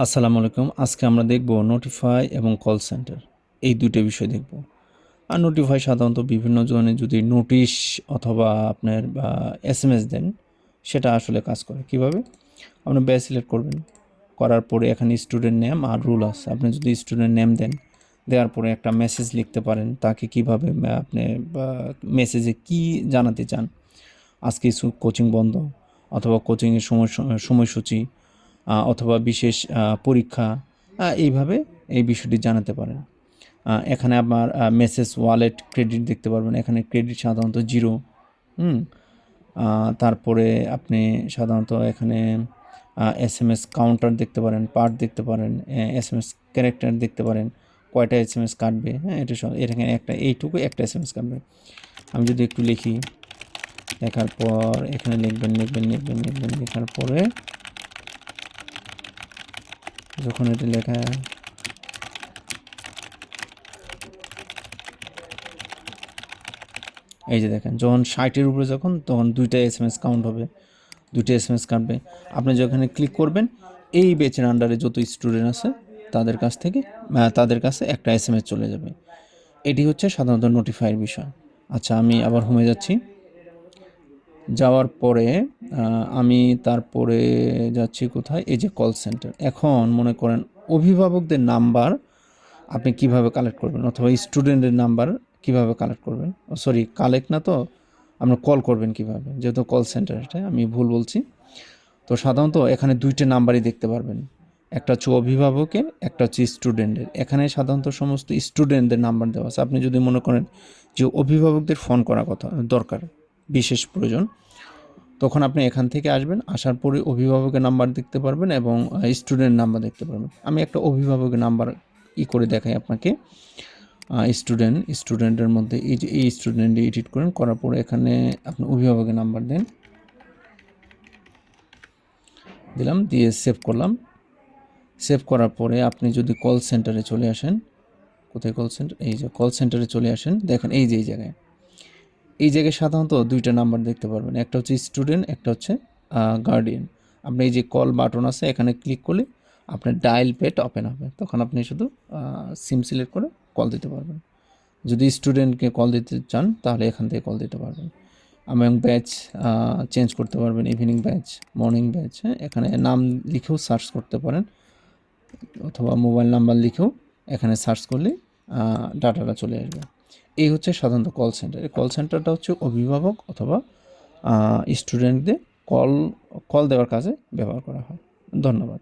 আসসালামু আলাইকুম। আজকে আমরা দেখব নোটিফাই এবং কল সেন্টার, এই দুটো বিষয় দেখব। আর নোটিফাই সাধারণত বিভিন্ন জনে যদি নোটিশ অথবা আপনার এসএমএস দেন, সেটা আসলে কাজ করে কিভাবে। আপনি ব্যাচ সিলেক্ট করবেন, করার পরে এখানে স্টুডেন্ট নেম আর রুল আছে। আপনি যদি স্টুডেন্ট নেম দেন, দেওয়ার পরে একটা মেসেজ লিখতে পারেন তাকে কিভাবে আপনি মেসেজে কি জানাতে চান, আজকে কোচিং বন্ধ অথবা কোচিংয়ের সময়সূচি অথবা বিশেষ পরীক্ষা, এইভাবে এই বিষয়টি জানাতে পারেন। এখানে আপনার মেসেজ ওয়ালেট ক্রেডিট দেখতে পারবেন। এখানে ক্রেডিট সাধারণত 0। তারপরে আপনি সাধারণত এখানে এসএমএস কাউন্টার দেখতে পারেন, পার্ট দেখতে পারেন, এসএমএস ক্যারেক্টার দেখতে পারেন, কয়টা এসএমএস কাটবে। হ্যাঁ, এটা সব এখানে এইটুকু একটা এসএমএস কাটবে। আমি যদি একটু লিখি, লেখার পর এখানে লিখবেন, লেখার পরে যখন এটা লেখা এই যে দেখেন, যখন 60-এর উপরে যখন তখন 2টা এসএমএস কাউন্ট হবে, 2টা এসএমএস কাটবে। আপনি যখন ক্লিক করবেন, এই ব্যাচের আন্ডারে যত স্টুডেন্ট আছে তাদের কাছে একটা এসএমএস চলে যাবে। এটি হচ্ছে সাধারণত নোটিফাইয়ের বিষয়। আচ্ছা, আমি আবার হোমে যাচ্ছি। যাওয়ার পরে আমি তারপরে যাচ্ছি কোথায়, এই যে কল সেন্টার। এখন মনে করেন অভিভাবকদের নাম্বার আপনি কিভাবে কালেক্ট করবেন, অথবা স্টুডেন্টের নাম্বার কিভাবে কালেক্ট করবেন, সরি কালেক্ট না তো, আপনার কল করবেন কিভাবে, যেহেতু কল সেন্টার, এটা আমি ভুল বলছি। তো সাধারণত এখানে 2টা নাম্বারই দেখতে পারবেন, একটা হচ্ছে অভিভাবকের, একটা হচ্ছে স্টুডেন্টের। এখানে সাধারণত সমস্ত স্টুডেন্টদের নাম্বার দেওয়া আছে। আপনি যদি মনে করেন যে অভিভাবকদের ফোন করা কথা দরকার, বিশেষ প্রয়োজন, তখন আপনি এখান থেকে আসবেন, আসার পরে অভিভাবকের নাম্বার দেখতে পারবেন এবং স্টুডেন্ট নাম্বার দেখতে পারবেন। আমি একটা অভিভাবকের নাম্বার করে দেখাই আপনাকে। স্টুডেন্টের মধ্যে এই যে এই স্টুডেন্টে এডিট করার পরে এখানে আপনি অভিভাবকের নাম্বার দিলাম, দিয়ে সেভ করলাম। সেভ করার পরে আপনি যদি কল সেন্টারে চলে আসেন, কোথায় কল সেন্টার, এই যে কল সেন্টারে চলে আসেন, দেখেন এই যে এই জায়গায় সাধারণত 2টা নাম্বার দেখতে পারবেন, একটা হচ্ছে স্টুডেন্ট, একটা হচ্ছে গার্ডিয়ান। আপনি এই যে কল বাটন আছে, এখানে ক্লিক করলে আপনার ডায়াল প্যাড ওপেন হবে, তখন আপনি শুধু সিম সিলেক্ট করে কল দিতে পারবেন। যদি স্টুডেন্টকে কল দিতে চান তাহলে এখান থেকে কল দিতে পারবেন, এবং ব্যাচ চেঞ্জ করতে পারবেন, ইভিনিং ব্যাচ, মর্নিং ব্যাচ। হ্যাঁ, এখানে নাম লিখেও সার্চ করতে পারেন, অথবা মোবাইল নাম্বার লিখেও এখানে সার্চ করলে ডাটাটা চলে আসবে। এই হচ্ছে সাধারণত কল সেন্টার। এই কল সেন্টারটা হচ্ছে অভিভাবক অথবা স্টুডেন্টদের কল দেওয়ার কাজে ব্যবহার করা হয়। ধন্যবাদ।